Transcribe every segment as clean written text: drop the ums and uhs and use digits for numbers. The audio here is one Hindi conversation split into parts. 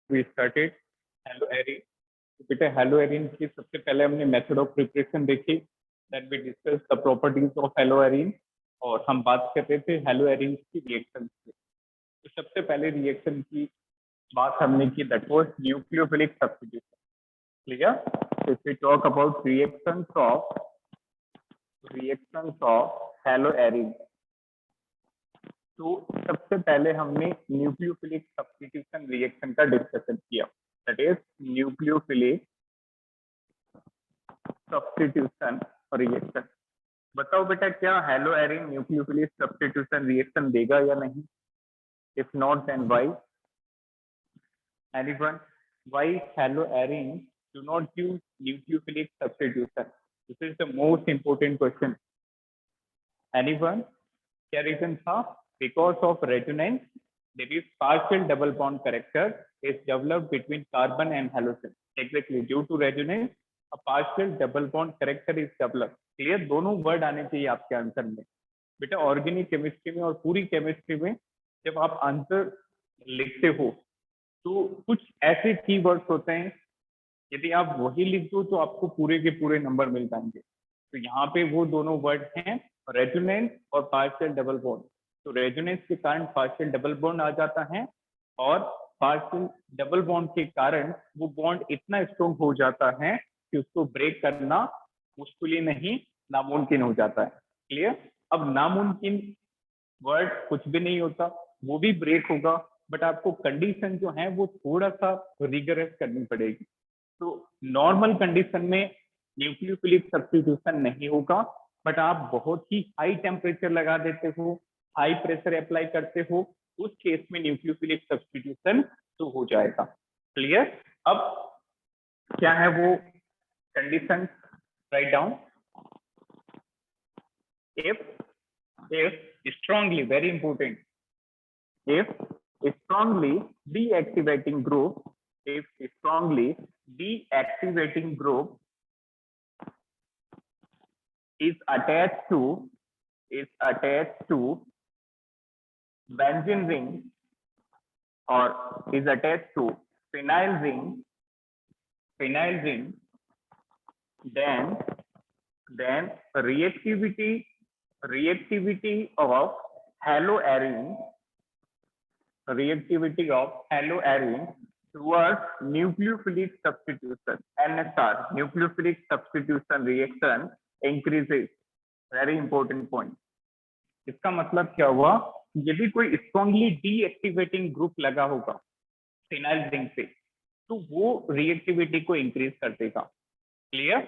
We started haloarene. बेटा हेलो एरिन की सबसे पहले हमने मेथड ऑफ प्रिपरेशन देखी, that we discuss the properties of haloarene, और हम बात कर रहे थे हेलो एरिन की रिएक्शन की। तो सबसे पहले रिएक्शन की बात हमने की, that was nucleophilic substitution. Clear? If we talk about reactions of haloarene, तो सबसे पहले हमने न्यूक्लियोफिलिक सब्स्टिट्यूशन रिएक्शन का डिस्कशन किया, that is nucleophilic substitution reaction. बताओ बेटा, क्या haloarene nucleophilic substitution reaction देगा या नहीं? If not then why? Anyone? Why haloarene do not use nucleophilic substitution? This is the most important question. Anyone? क्या रीजन था? Because of resonance, there is partial double bond character is developed between carbon and halogen. Exactly, due to resonance, a partial double bond character is developed. Clear? दोनों वर्ड आने चाहिए आपके आंसर में। बेटा ऑर्गेनिक केमिस्ट्री में और पूरी केमिस्ट्री में जब आप आंसर लिखते हो तो कुछ ऐसे कीवर्ड्स होते हैं, यदि आप वही लिख दो तो आपको पूरे के पूरे नंबर मिल जाएंगे। तो यहाँ पे वो दोनों वर्ड हैं, रेजोनेंस और पार्शियल डबल बॉन्ड। तो रेजोनेंस के कारण पार्शियल डबल बॉन्ड आ जाता है, और पार्शियल डबल बॉन्ड के कारण वो बॉन्ड इतना स्ट्रॉन्ग हो जाता है कि उसको ब्रेक करना मुश्किल ही नहीं, नामुमकिन हो जाता है। क्लियर? अब नामुमकिन वर्ड कुछ भी नहीं होता, वो भी ब्रेक होगा, बट आपको कंडीशन जो है वो थोड़ा सा रिगरस करनी पड़ेगी। तो नॉर्मल कंडीशन में न्यूक्लियोफिलिक सब्स्टिट्यूशन नहीं होगा, बट आप बहुत ही हाई टेम्परेचर लगा देते हो, हाई प्रेशर अप्लाई करते हो, उस केस में न्यूक्लियोफिलिक सब्स्टिट्यूशन तो हो जाएगा। क्लियर? अब क्या है वो condition? Write down. if strongly, very important, if strongly deactivating group is attached to benzene ring or is attached to phenyl ring, then reactivity of haloarine towards nucleophilic substitution, NSR, nucleophilic substitution reaction increases. Very important point. इसका मतलब क्या हुआ? यदि कोई स्ट्रॉन्गली डीएक्टिवेटिंग ग्रुप लगा होगा फिनाइल रिंग पे, तो वो रिएक्टिविटी को इंक्रीज कर देगा। क्लियर?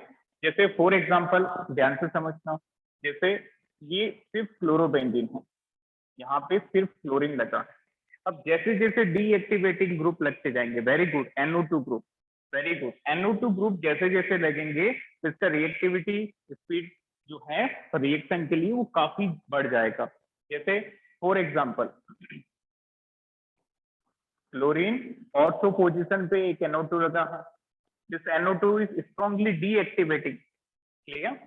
जैसे फॉर एग्जांपल, ध्यान से समझना, जैसे ये सिर्फ क्लोरोबेंजीन है, यहाँ पे सिर्फ क्लोरीन लगा है। अब जैसे जैसे डीएक्टिवेटिंग ग्रुप लगते जाएंगे, very good, NO2 group, very good, NO2 group जैसे जैसे लगेंगे तो इसका रिएक्टिविटी स्पीड जो है रिएक्शन के लिए वो काफी बढ़ जाएगा। जैसे for example, chlorine ortho position पे एक NO2 लगा है, this NO2 is strongly deactivating. Clear?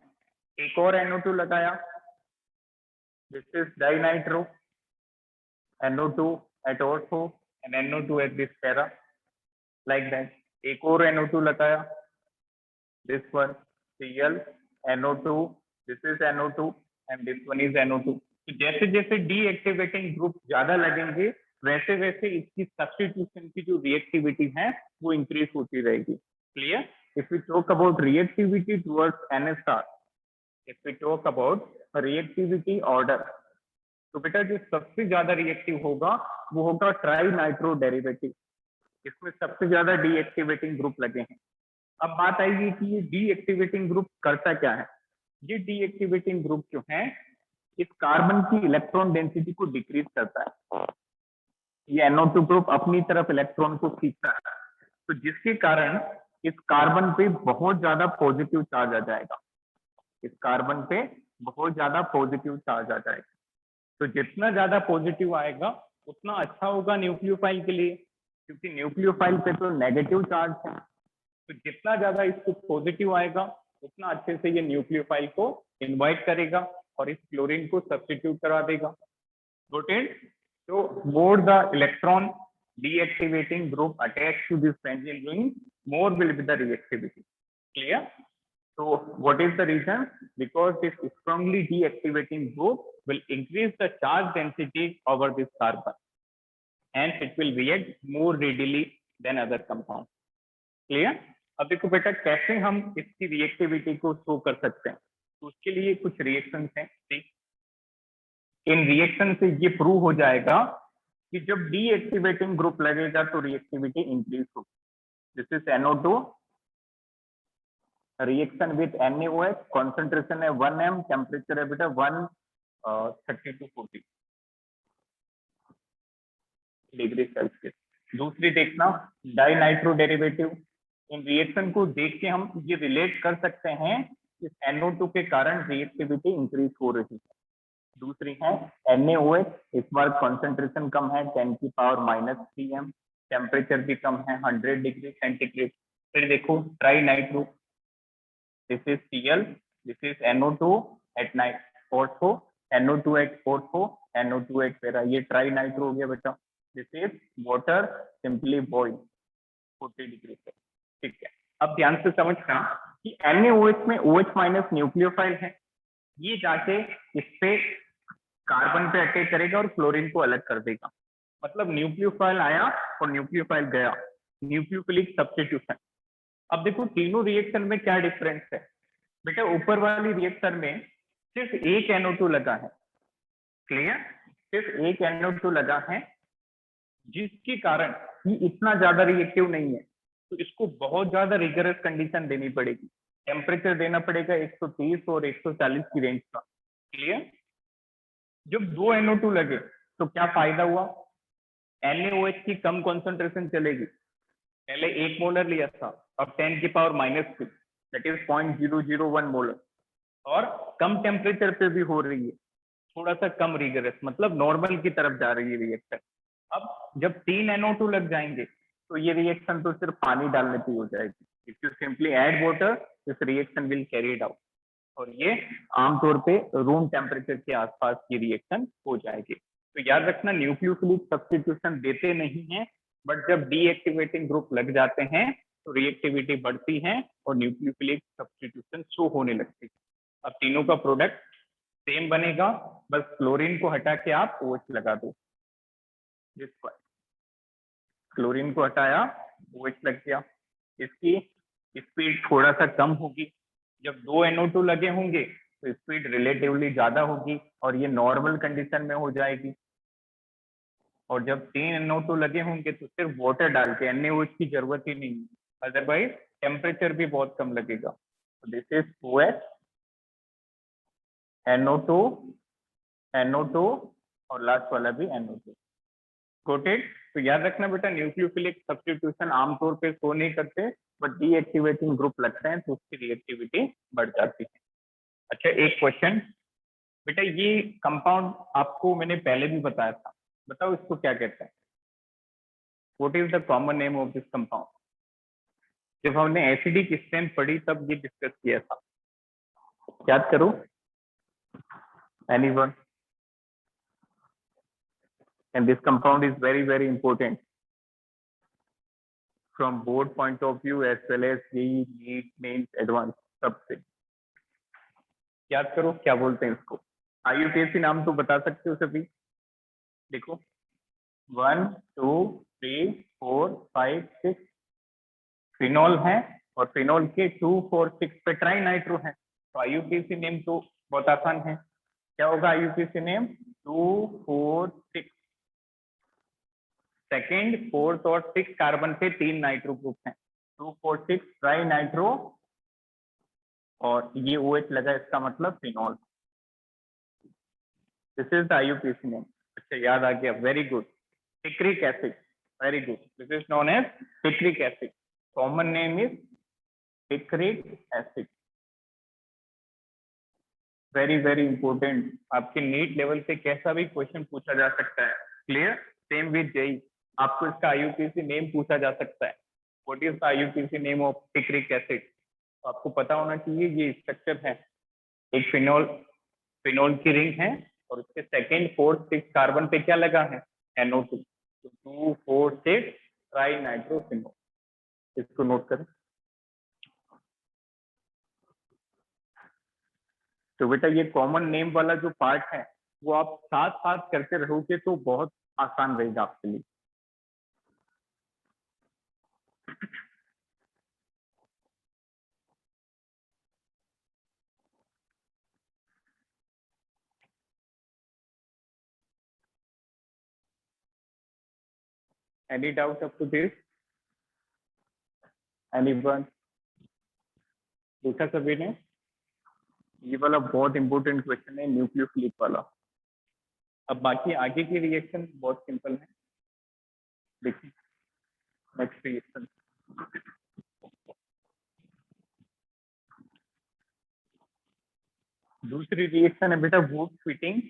एक और NO2 लगाया, this is dinitro, NO2 at ortho and NO2 at this para, like that. एक और NO2 लगाया, this one Cl, NO2, this is NO2 and this one is NO2. तो जैसे जैसे डीएक्टिवेटिंग ग्रुप ज्यादा लगेंगे वैसे वैसे इसकी सब्स्टिट्यूशन की जो रिएक्टिविटी है वो इंक्रीज होती रहेगी। Clear? If we talk about reactivity towards NSR, if we talk about reactivity order, तो बेटा जो सबसे ज्यादा रिएक्टिव होगा वो होगा ट्राई नाइट्रो डेरिवेटिव। इसमें सबसे ज्यादा डीएक्टिवेटिंग ग्रुप लगे हैं। अब बात आएगी कि ये डीएक्टिवेटिंग ग्रुप करता क्या है। ये डीएक्टिवेटिंग ग्रुप जो है इस कार्बन की इलेक्ट्रॉन डेंसिटी को डिक्रीज करता है। ये NO2 ग्रुप अपनी तरफ इलेक्ट्रॉन को खींचता है, तो जिसके कारण इस कार्बन पे बहुत ज्यादा पॉजिटिव चार्ज आ जाएगा, इस कार्बन पे बहुत ज्यादा पॉजिटिव चार्ज आ जाएगा। तो जितना ज्यादा पॉजिटिव आएगा उतना अच्छा होगा न्यूक्लियोफाइल के लिए, क्योंकि न्यूक्लियोफाइल पे तो नेगेटिव चार्ज है। तो जितना ज्यादा इसको पॉजिटिव आएगा उतना अच्छे से ये न्यूक्लियोफाइल को इनवाइट करेगा और इस क्लोरीन को सब्स्टिट्यूट करा देगा। Got it? तो more the electron deactivating group attached to this benzene ring, more will be the reactivity. Clear? So what is the reason? Because this strongly deactivating group will increase the charge density over this carbon, and it will react more readily than other compound. Clear? अब देखो बेटा कैसे हम इसकी रिएक्टिविटी को शो कर सकते हैं, तो उसके लिए कुछ रिएक्शंस हैं। ठीक, इन रिएक्शन से ये प्रूव हो जाएगा कि जब डीएक्टिवेटिंग ग्रुप लगेगा तो रिएक्टिविटी इंक्रीज होगी। This is NO2 reaction with NaOH, concentration है 1m, टेम्परेचर है बेटा 130 to 40 डिग्री सेल्सियस। दूसरी देखना डाई नाइट्रो डेरिवेटिव। इन रिएक्शन को देख के हम ये रिलेट कर सकते हैं इस NO2 के कारण रिएक्टिविटी इंक्रीज हो रही है। दूसरी है NaOH, इस बार कॉन्सेंट्रेशन कम है 10⁻³ टेम्परेचर भी कम है 100 डिग्री सेंटीग्रेड। फिर देखो trinitro, this is Cl, this is NO2 at नाइट ortho, NO2 at ortho, NO2 at para, ये ट्राई नाइट्रो हो गया बेटा। This is water simply boil 40 degree से। ठीक है, अब ध्यान से समझना कि NaOH में OH माइनस न्यूक्लियोफाइल है, ये जाके इस पे कार्बन पे अटैक करेगा और क्लोरीन को अलग कर देगा। मतलब न्यूक्लियोफाइल आया और न्यूक्लियोफाइल गया, न्यूक्लियोफिलिक सब्स्टिट्यूशन। अब देखो तीनों रिएक्शन में क्या डिफरेंस है बेटा। ऊपर वाली रिएक्शन में सिर्फ एक NO2 लगा है, क्लियर, सिर्फ एक NO2 लगा है, जिसके कारण ये इतना ज्यादा रिएक्टिव नहीं है। तो इसको बहुत ज्यादा रिगरस कंडीशन देनी पड़ेगी, टेम्परेचर देना पड़ेगा 130 और 140 की रेंज का। क्लियर? जब दो NO2 लगे तो क्या फायदा हुआ, NaOH की कम कॉन्सेंट्रेशन चलेगी। पहले 1 मोलर लिया था, अब 10⁻⁻3 दैट इज 0.001 मोलर, और कम टेम्परेचर पे भी हो रही है, थोड़ा सा कम रिगरस, मतलब नॉर्मल की तरफ जा रही है रिएक्शन। अब जब 3 NO2 लग जाएंगे तो ये रिएक्शन तो सिर्फ पानी डालने की हो जाएगी। If you simply add water, this reaction will carried out, और ये आमतौर पे रूम टेम्परेचर के आसपास की रिएक्शन हो जाएगी। तो याद रखना न्यूक्लियोफिलिक सब्स्टिट्यूशन देते नहीं है, बट जब डीएक्टिवेटिंग ग्रुप लग जाते हैं तो रिएक्टिविटी बढ़ती है और न्यूक्लियोफिलिक सब्स्टिट्यूशन शो होने लगती है। अब तीनों का प्रोडक्ट सेम बनेगा, बस क्लोरीन को हटा के आप OH लगा दो। क्लोरीन को हटाया, OH लग गया, इसकी स्पीड थोड़ा सा कम होगी। जब दो NO2 लगे होंगे तो स्पीड रिलेटिवली ज्यादा होगी और ये नॉर्मल कंडीशन में हो जाएगी। और जब 3 NO2 लगे होंगे तो सिर्फ वाटर डाल के, NaOH की जरूरत ही नहीं, अदरवाइज टेम्परेचर भी बहुत कम लगेगा। तो this is OH, NO2, NO2 और लास्ट वाला भी NO2। Got it? तो याद रखना बेटा न्यूक्लियोफिलिक सब्स्टिट्यूशन आमतौर पे शो नहीं करते, बट डीएक्टिवेटिंग ग्रुप लगते हैं तो उसकी रिएक्टिविटी बढ़ जाती है। अच्छा एक क्वेश्चन बेटा, ये कंपाउंड आपको मैंने पहले भी बताया था, बताओ इसको क्या कहते हैं? What is the common name of this compound? जब हमने एसिडिक स्ट्रेंथ पढ़ी तब ये डिस्कस किया था, याद करो। Anyone? And this compound is very very important from board point of view as well as JEE, NEET, mains, advanced, सबसे। याद करो क्या बोलते हैं इसको, IUPAC नाम तो बता सकते हो सभी। देखो 1 2 3 4 5 6 फिनॉल है, और फिनॉल के 2 4 6 पे ट्राई नाइट्रो है। तो IUPAC नेम तो बहुत आसान है, क्या होगा IUPAC नेम? 2 4 6, सेकेंड, फोर्थ और 6 कार्बन पे 3 नाइट्रो ग्रुप हैं, 2 4 6 ट्राई नाइट्रो, और ये OH लगा, इसका मतलब phenol. This is the IUPAC name. अच्छा याद आ गया, very good. Picric acid, very good, this is known as picric acid, common name is picric acid. Very very important, आपके नीट लेवल पे कैसा भी क्वेश्चन पूछा जा सकता है। क्लियर? सेम विद JEE, आपको इसका IUPAC नेम पूछा जा सकता है। What is the IUPAC name of picric acid? तो आपको पता होना चाहिए ये स्ट्रक्चर है, एक फिनॉल, फिनॉल की रिंग है और उसके सेकंड फोर्थ 6 कार्बन पे क्या लगा है? NO2। तो 2,4,6 ट्राई नाइट्रोफिनोल, इसको नोट करें। तो बेटा ये कॉमन नेम वाला जो पार्ट है वो आप साथ साथ करते रहोगे तो बहुत आसान रहेगा आपके लिए। Any doubt up to this? Anyone? देखा सभी ने? ये वाला बहुत इंपॉर्टेंट क्वेश्चन है, न्यूक्लियोफिलिक वाला। अब बाकी आगे की रिएक्शन बहुत सिंपल है, देखिए नेक्स्ट रिएक्शन। दूसरी रिएक्शन है बेटा would fitting,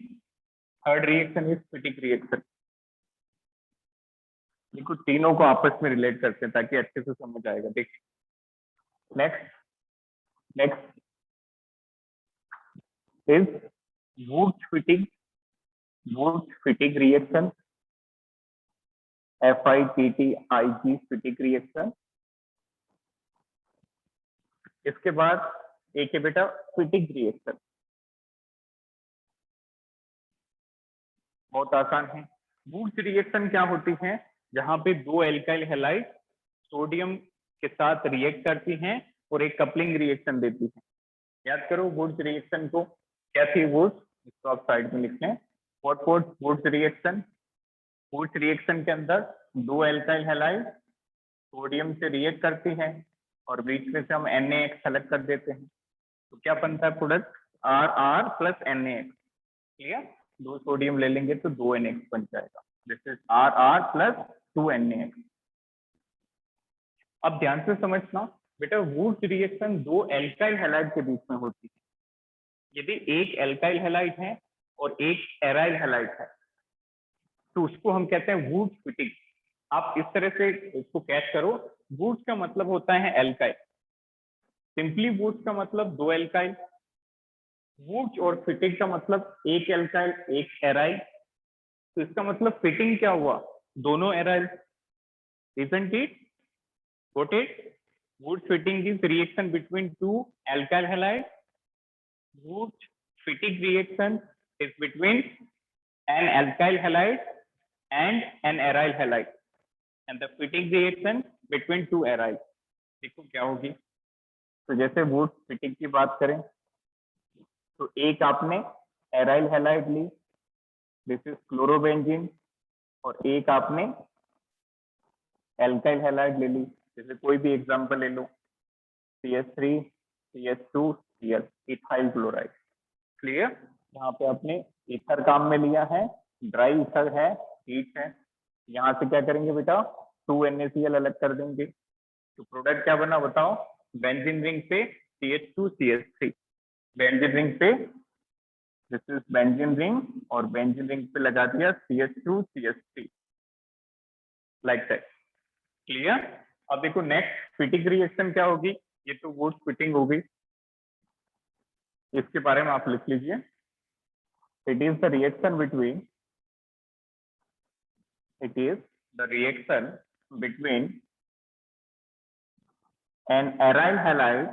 third reaction is fitting reaction. देखो तीनों को आपस में रिलेट करते हैं ताकि अच्छे से समझ आएगा। देखिए next next is would fitting, would fitting reaction, FITTIG fitting reaction. इसके बाद एक है बेटा फिटिंग रिएक्शन, बहुत आसान है। वुड्स रिएक्शन क्या होती है? जहां पे दो एल्काइल हैलाइड सोडियम के साथ रिएक्ट करती हैं और एक कपलिंग रिएक्शन देती है। याद करो वुड्स रिएक्शन को, क्या थी वुड्स, इसको आप साइड में लिख लें। What was Wurtz reaction? Wurtz reaction के अंदर दो एल्काइल हैलाइड सोडियम से रिएक्ट करती हैं और बीच में से हम NaX सेलेक्ट कर देते हैं, तो क्या बनता है product? RR plus NaX। Clear? दो सोडियम ले लेंगे तो 2 NaX बन जाएगा। This is RR plus 2 NaX। अब ध्यान से समझना बेटा, वुड्स रिएक्शन दो एल्काइल हैलाइड के बीच में होती है। यदि एक एल्काइल हैलाइड है और एक एराइल हैलाइड है तो उसको हम कहते हैं वुड्स फिटिंग। आप इस तरह से इसको कैच करो, वुड्स का मतलब होता है एल्काइल, सिंपली वुड्स का मतलब दो एल्काइल, वुड्स और फिटिंग का मतलब एक एल्काइल एक एराइल। तो इसका मतलब फिटिंग क्या हुआ? दोनों aryl. Isn't it? Got it? Wurtz fitting is reaction between two alkyl halide, Wurtz fitting reaction is between an alkyl halide and an aryl halide and the fitting reaction between two aryl। देखो क्या होगी। तो जैसे वुड फिटिंग की बात करें तो एक आपने एराइल हैलाइड ली, दिस इज क्लोरोबेंजीन, और एक आपने एल्काइल हैलाइड ले ली, जैसे कोई भी एग्जांपल ले लो, CH3 CH2 Cl, ethyl chloride. Clear? यहाँ पे आपने ईथर काम में लिया है, ड्राई ईथर है, हीट है। यहाँ से क्या करेंगे बेटा? 2 NaCl अलग कर देंगे, तो प्रोडक्ट क्या बना बताओ? बेंजीन रिंग पे CH2 CH3, बेंजीन रिंग पे, दिस इज बेंजीन रिंग, और बेंजीन रिंग पे लगा दिया CH2 CH3, like that. Clear? अब देखो नेक्स्ट फिटिंग रिएक्शन क्या होगी। ये तो वुड फिटिंग होगी, इसके बारे में आप लिख लीजिए। It is the reaction between, it is the reaction between an aryl halide,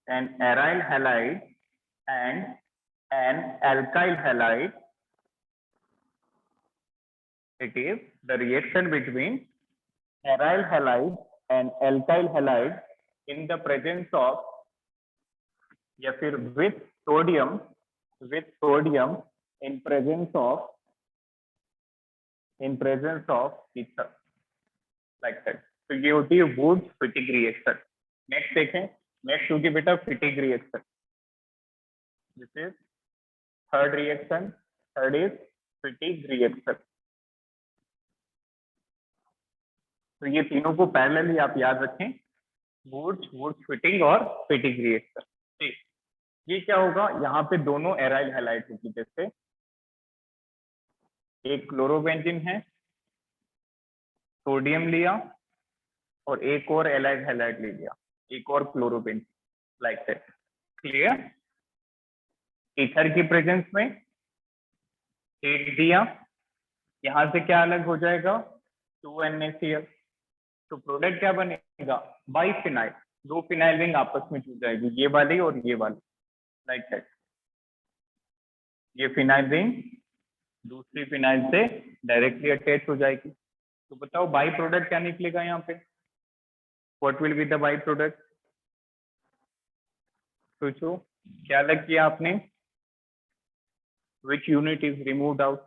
an aryl halide and an alkyl halide. It is the reaction between aryl halide and alkyl halide in the presence of, या फिर with sodium in presence of ether, like that। तो ये होती है वुड्स फिटिंग रिएक्शन। नेक्स्ट देखें, नेक्स्ट होगी बेटा fitting reaction, this is third reaction, third is fitting reaction. तो ये तीनों को पैरेलली आप याद रखें, वुड्स फिटिंग और फिटिंग रिएक्शन। ठीक, ये क्या होगा? यहाँ पे दोनों एराइल हैलाइड होगी, जैसे एक क्लोरोबेंजीन है, सोडियम लिया, और एक और एलाइड हैलाइड ले लिया, एक और chlorobenzene, like that. Clear? Ether की प्रेजेंस में हीट दिया, यहाँ से क्या अलग हो जाएगा, 2NaCl। तो प्रोडक्ट क्या बनेगा, बाइफिनाइल। दो फिनाइल रिंग आपस में जुड़ जाएगी, ये वाली और ये वाली, लाइक दैट। ये फिनाइल रिंग दूसरी फिनाइल से डायरेक्टली अटैच हो जाएगी। तो बताओ बाई प्रोडक्ट क्या निकलेगा यहाँ पे, what will be the by product. सोचो क्या अलग किया आपने, which unit is removed out,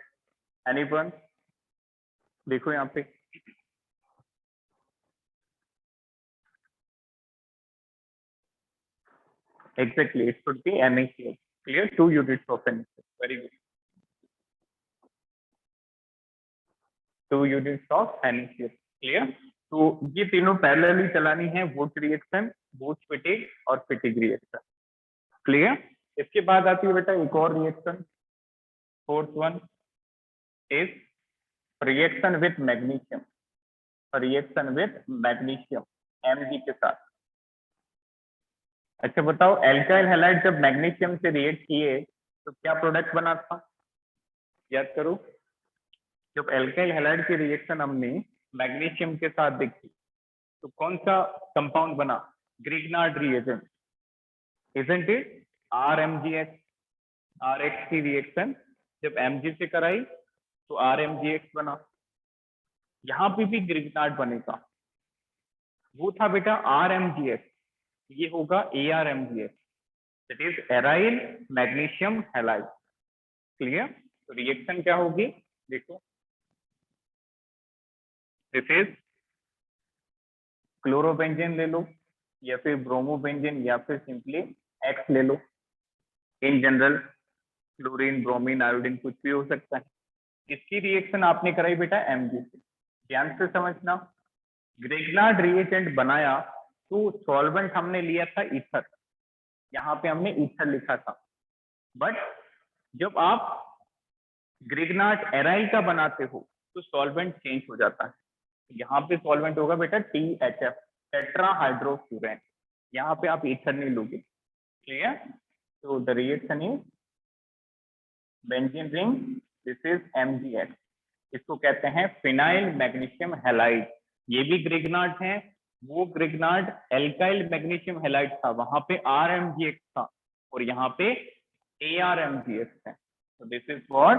anyone. देखो यहाँ पे exactly it should be NaCl. Clear, 2 units of NaCl. Very good. 2 units of NaCl. Clear. तो ये तीनों पैरेलली चलानी है, वुड रिएक्शन, वुड फिटिंग और फिटिंग रिएक्शन। क्लियर। इसके बाद आती है बेटा एक और reaction, fourth one is reaction with magnesium. Reaction with magnesium Mg के साथ। अच्छा बताओ एल्काइल हैलाइड जब मैग्नीशियम से रिएक्ट किए तो क्या प्रोडक्ट बना था, याद करो। जब एल्काइल हैलाइड की रिएक्शन हमने मैग्नीशियम के साथ देखी तो कौन सा कंपाउंड बना, Grignard reagent, isn't it, RMgX। RH की रिएक्शन जब Mg से कराई तो RMgX बना। यहाँ पे भी ग्रिग्नार्ड बनेगा, वो था बेटा RMgX, ये होगा ARMgX, that is aryl magnesium halide. Clear. तो रिएक्शन क्या होगी, देखो दिस इज क्लोरोबेंजीन ले लो या फिर ब्रोमोबेंजीन या फिर सिंपली X ले लो। In general chlorine, bromine, iodine कुछ भी हो सकता है। इसकी रिएक्शन आपने कराई बेटा Mg से। ध्यान से समझना, ग्रिग्नार्ड रिएजेंट बनाया तो सॉल्वेंट हमने लिया था ईथर, यहाँ पे हमने ईथर लिखा था। बट जब आप ग्रिग्नार्ड एराइल का बनाते हो तो सॉल्वेंट चेंज हो जाता है। यहाँ पे सॉल्वेंट होगा बेटा THF, टेट्राहाइड्रोफ्यूरेन। यहाँ पे आप ईथर नहीं लोगे। क्लियर। तो the reaction is benzene ring, this is MgX। इसको कहते हैं फिनाइल मैग्नीशियम हैलाइड। ये भी ग्रिग्नार्ड है, वो ग्रिग्नार्ड एल्काइल मैग्नीशियम हैलाइड था, वहां पे RMgX था और यहाँ पे ARMgX है। तो this is what,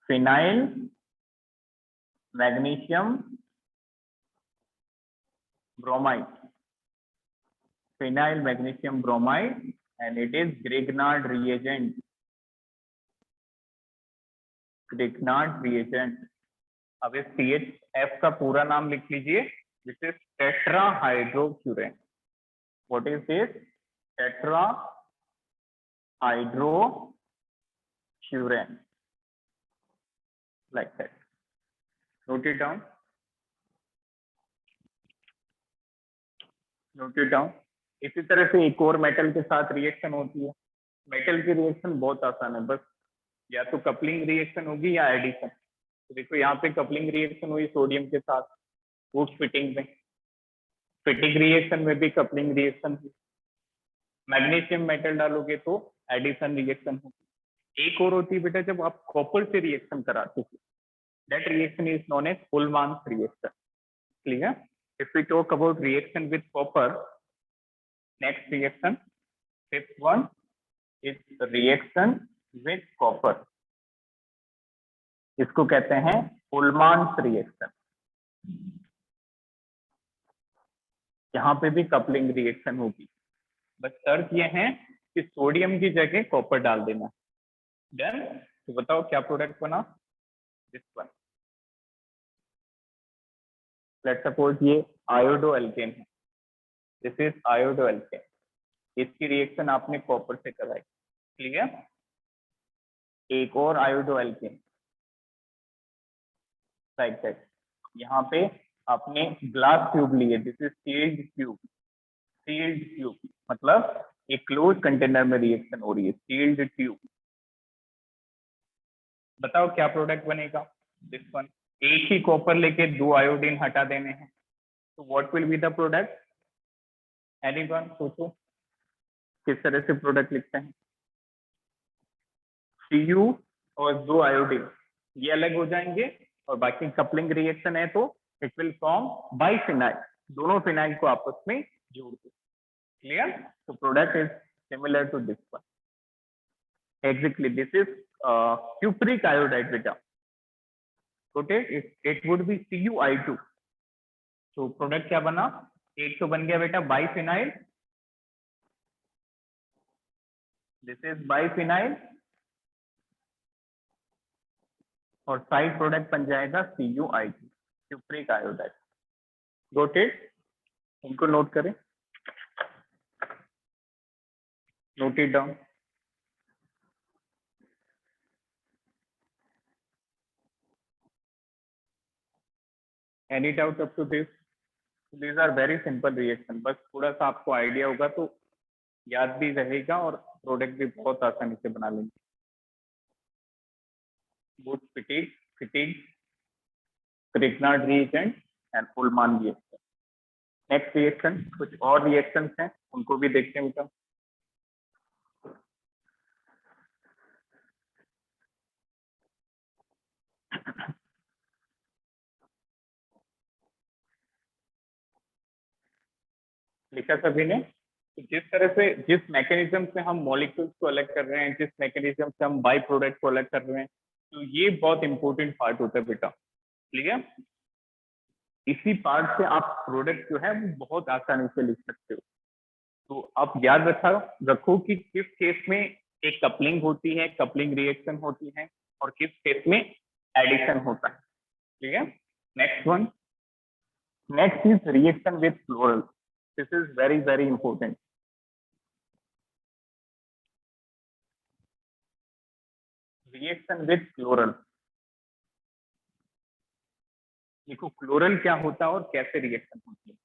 phenyl magnesium bromide, phenyl magnesium bromide, and it is Grignard reagent. Grignard reagent। अब इस CHF का पूरा नाम लिख लीजिए, this is tetrahydrofuran. What is this, tetrahydrofuran, like that. Note it down, note it down. इसी तरह से एक और मेटल के साथ रिएक्शन होती है। मेटल की रिएक्शन बहुत आसान है, बस या तो कपलिंग रिएक्शन होगी या एडिशन। तो देखो यहाँ पे कपलिंग रिएक्शन हुई सोडियम के साथ वुड फिटिंग में, फिटिंग रिएक्शन में भी कपलिंग रिएक्शन हुई। मैग्नीशियम मेटल डालोगे तो एडिशन रिएक्शन होगी। एक और होती है बेटा जब आप कॉपर से रिएक्शन कराते हो, that reaction is known as Ullmann's reaction. Clear. If we talk about reaction with copper, next reaction, fifth one is reaction with copper. इसको कहते हैं उलमान्स रिएक्शन। यहाँ पे भी कपलिंग रिएक्शन होगी, बस शर्त ये है कि सोडियम की जगह कॉपर डाल देना। डन। तो बताओ क्या प्रोडक्ट बना, दिस वन। लेट्स सपोज ये आयोडो एल्केन है, दिस इज आयोडो एल्केन। इसकी रिएक्शन आपने कॉपर से कराई। क्लियर। एक और आयोडो एल्केन, लाइक दैट। यहाँ पे आपने ग्लास ट्यूब लिए, this is sealed tube. Sealed tube मतलब एक क्लोज कंटेनर में रिएक्शन हो रही है, सील्ड ट्यूब। बताओ क्या प्रोडक्ट बनेगा, दिस वन। एक ही कॉपर लेके दो आयोडीन हटा देने हैं, तो what will be the product, anyone सोचो किस तरह से प्रोडक्ट लिखते हैं। Cu और दो आयोडीन ये अलग हो जाएंगे और बाकी कपलिंग रिएक्शन है तो इट विल फॉर्म बाइफिनाइल, दोनों फिनाइल को आपस में जोड़ दो। क्लियर? तो product is similar to this one. Exactly, this is cupric iodide beta. Okay, it would be CuI2. तो प्रोडक्ट क्या बना? एक तो बन गया बेटा बाइफिनाइल, दिस इज बाइफिनाइल, और साइड प्रोडक्ट बन जाएगा CuI2, cupric iodide. Got it? इनको नोट करें, note it down. Any doubt up to this? These are very simple reaction, बस थोड़ा सा आपको आइडिया होगा तो याद भी रहेगा और प्रोडक्ट भी बहुत आसानी से बना लेंगे। Both Fittig Grignard reagent and Ullmann reaction. Next reaction, कुछ और रिएक्शंस हैं उनको भी देखते हैं बेटा। लिखा सभी ने? तो जिस तरह से, जिस मैकेनिज्म से हम मॉलिक्यूल्स को अलग कर रहे हैं, जिस मैकेनिज्म से हम बाई प्रोडक्ट को अलग कर रहे हैं, तो ये बहुत इंपॉर्टेंट पार्ट होता है बेटा। क्लियर? इसी पार्ट से आप प्रोडक्ट जो है वो बहुत आसानी से लिख सकते हो। तो आप याद रखो कि किस केस में एक कपलिंग होती है, कपलिंग रिएक्शन होती है, और किस केस में एडिशन होता है। ठीक है? Next one, next is reaction with floral. This is very very important. Reaction with floral, देखो फ्लोरल क्या होता है और कैसे रिएक्शन होती है।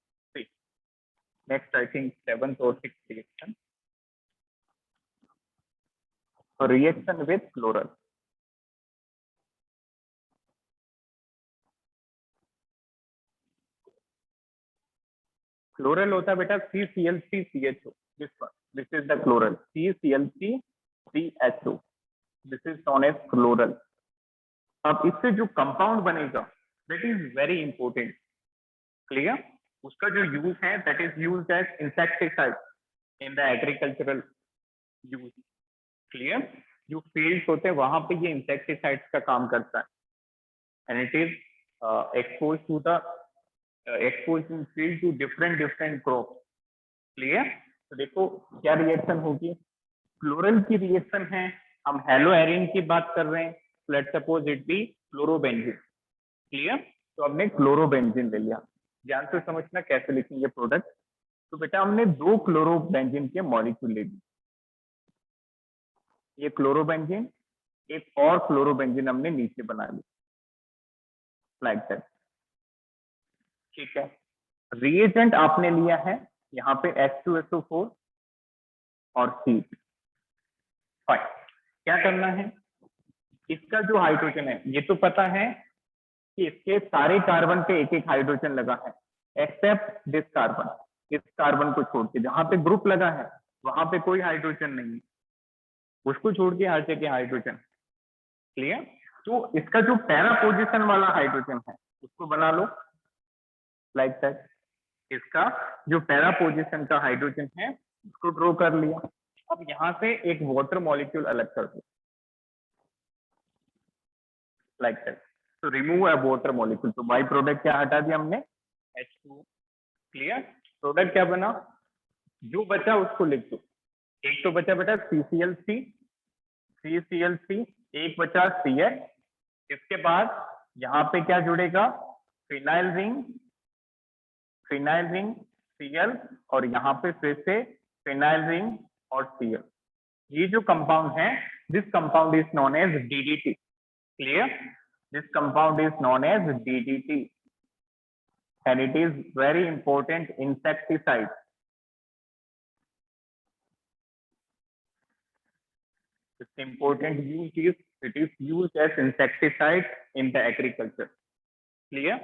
नेक्स्ट आई थिंक 7th और 6th reaction, reaction with chloral. Chloral होता है बेटा CCl3CHO, this is the chloral, CCl3CHO, this is known as chloral. अब इससे जो कंपाउंड बनेगा that is very important. Clear? उसका जो यूज है that is used as insecticide in the agricultural use. Clear? जो फील्ड्स होते हैं वहां पे ये इंसेक्टिसाइड्स का काम करता है, and it is expose to the exposed in field to different crops. Clear? तो देखो क्या रिएक्शन होगी, फ्लोरल की रिएक्शन है, हम हेलोएरिन की बात कर रहे हैं, let's suppose it be chlorobenzene. Clear? तो हमने क्लोरोबेंजीन ले लिया, ध्यान से समझना कैसे लिखेंगे प्रोडक्ट। तो बेटा हमने 2 क्लोरोबेंजीन के मॉलिक्यूल ले लिए, ये क्लोरोबेंजीन, एक और क्लोरोबेंजीन हमने नीचे बना ली, लाइक दैट। ठीक है? रिएजेंट आपने लिया है यहाँ पे H2SO4 और C। फाइन, क्या करना है, इसका जो हाइड्रोजन है, ये तो पता है कि इसके सारे कार्बन पे एक एक हाइड्रोजन लगा है, एक्सेप्ट दिस कार्बन, इस कार्बन को छोड़ के, जहां पे ग्रुप लगा है वहां पे कोई हाइड्रोजन नहीं है, उसको छोड़ के हर जगह हाइड्रोजन। क्लियर? तो इसका जो पैरा पोजिशन वाला हाइड्रोजन है उसको बना लो, लाइक दैट। इसका जो पैरा पोजिशन का हाइड्रोजन है उसको ड्रॉ कर लिया। अब यहाँ से एक वाटर मॉलिक्यूल अलग कर दो, लाइक दैट। तो रिमूव अ वाटर मॉलिक्यूल, तो बाई प्रोडक्ट क्या हटा दिया हमने, H2। क्लियर? प्रोडक्ट क्या बना, जो बचा उसको लिख दो। एक तो बचा बेटा CCl3, एक बचा CH, इसके बाद यहाँ पे क्या जुड़ेगा, फिनाइल रिंग Cl, और यहाँ पे फिर से फिनाइल रिंग और Cl। ये जो कंपाउंड है, this compound is known as DDT। Clear? This compound is known as DDT and it is very important insecticide. Its important use is it is used as insecticide in the agriculture. Clear?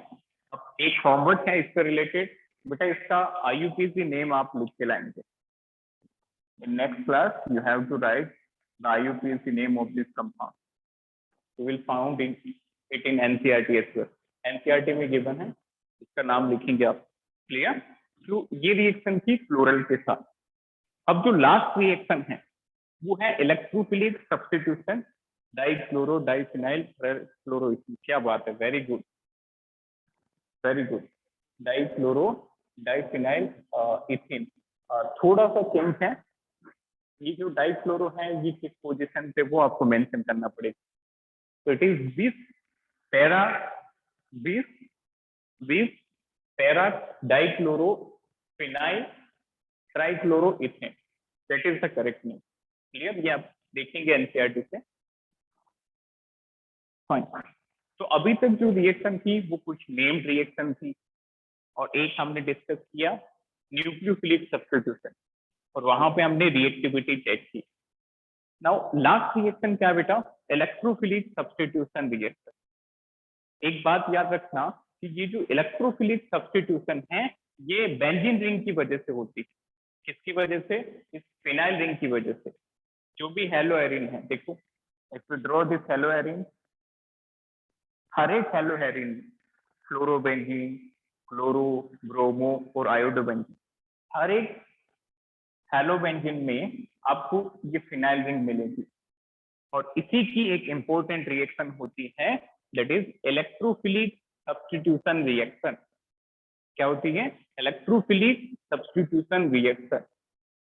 अब एक होमवर्क है इससे रिलेटेड, बेटा इसका IUPAC नेम आप लिख के लाएंगे। In next class, you have to write the IUPAC name of this compound. You will found it in NCERT as well, NCERT में गिवन है, इसका नाम लिखेंगे आप। क्लियर? तो ये रिएक्शन थी फ्लोरल के साथ। अब जो लास्ट रिएक्शन है वो है इलेक्ट्रोफिलिक सब्स्टिट्यूशन डाइक्लोरो डाइफिनाइल फ्लोरोइथीन। क्या बात है, very good very good. Dichloro diphenyl ethene. थोड़ा सा चेंज है, ये जो डाइक्लोरो है ये किस पोजीशन पे वो आपको मेंशन करना पड़ेगा। तो इट इज बीस para dichloro phenyl trichloro ethane, that is the correct name. Clear? ये आप देखेंगे एनसीईआरटी से। फाइन। तो अभी तक जो रिएक्शन थी वो कुछ नेम्ड रिएक्शन थी, और एक हमने डिस्कस किया न्यूक्लियोफिलिक सब्स्टिट्यूशन, और वहां पे हमने रिएक्टिविटी चेक की। नाउ लास्ट रिएक्शन क्या बेटा? Electrophilic substitution reaction. एक बात याद रखना कि ये जो इलेक्ट्रोफिलिक सब्स्टिट्यूशन है ये बेंजीन रिंग की वजह से होती है। किसकी वजह से? इस फिनाइल रिंग की वजह से। जो भी हेलो एरिन है, देखो if you draw this haloarene, हर एक haloarene fluorobenzene, chloro, bromo और आयोडोबेंजीन, हर एक हेलोबेंजीन में आपको ये फिनाइल रिंग मिलेगी, और इसी की एक इंपॉर्टेंट रिएक्शन होती है that is electrophilic substitution reaction. क्या होती है? इलेक्ट्रोफिलिक सब्स्टिट्यूशन रिएक्शन,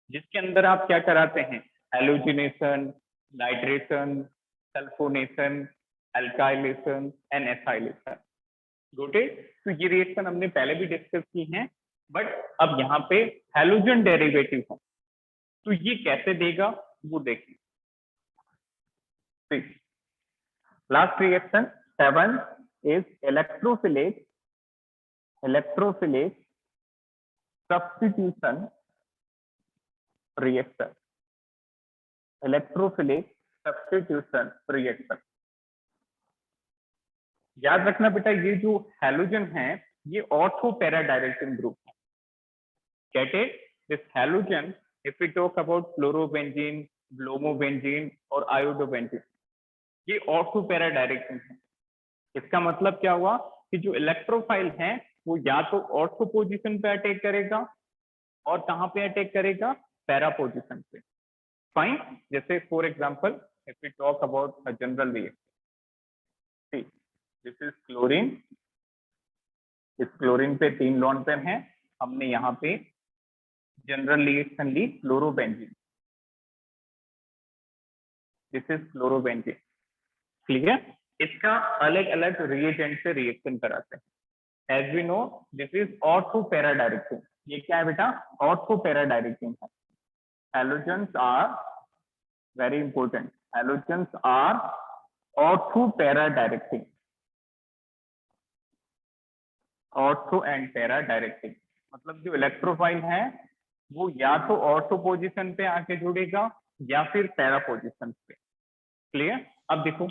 जिसके अंदर आप क्या कराते हैं? Halogenation, nitration, sulphonation, alkylation and acylation. Got it? तो ये रिएक्शन हमने पहले भी डिस्कस की है, बट अब यहाँ पे हेलोजन डेरिवेटिव है, तो ये कैसे देगा वो देखिए। Last reaction 7 is electrophilic substitution reaction. Electrophilic substitution reaction, याद रखना बेटा ये जो हेलोजन है ये ऑर्थो पैरा डायरेक्टिंग ग्रुप है। Get it? This halogen, if we talk about fluorobenzene, bromobenzene और आयोडोबेंजीन, ये ऑर्थो पैरा डायरेक्टिंग है। इसका मतलब क्या हुआ कि जो इलेक्ट्रोफाइल है वो या तो ऑर्थो पोजीशन पे अटैक करेगा, और कहां पे अटैक करेगा? पैरा पोजीशन पे। फाइन। जैसे for example if we talk about a general reaction, this is chlorine, इस क्लोरीन पे 3 लॉन पेयर हैं, हमने यहाँ पे जनरल रिएक्शन ली fluorobenzene, this is fluorobenzene. Clear? इसका अलग अलग रिएजेंट से रिएक्शन कराते हैं। As we know this is ortho para directing. ये क्या है बेटा? ऑर्थो पैरा डायरेक्टिंग है। Halogens are very important, halogens are ortho para directing, ortho and para directing. मतलब जो इलेक्ट्रोफाइल है वो या तो ऑर्थो पोजीशन पे आके जुड़ेगा या फिर पैरा पोजीशन पे। क्लियर? अब देखो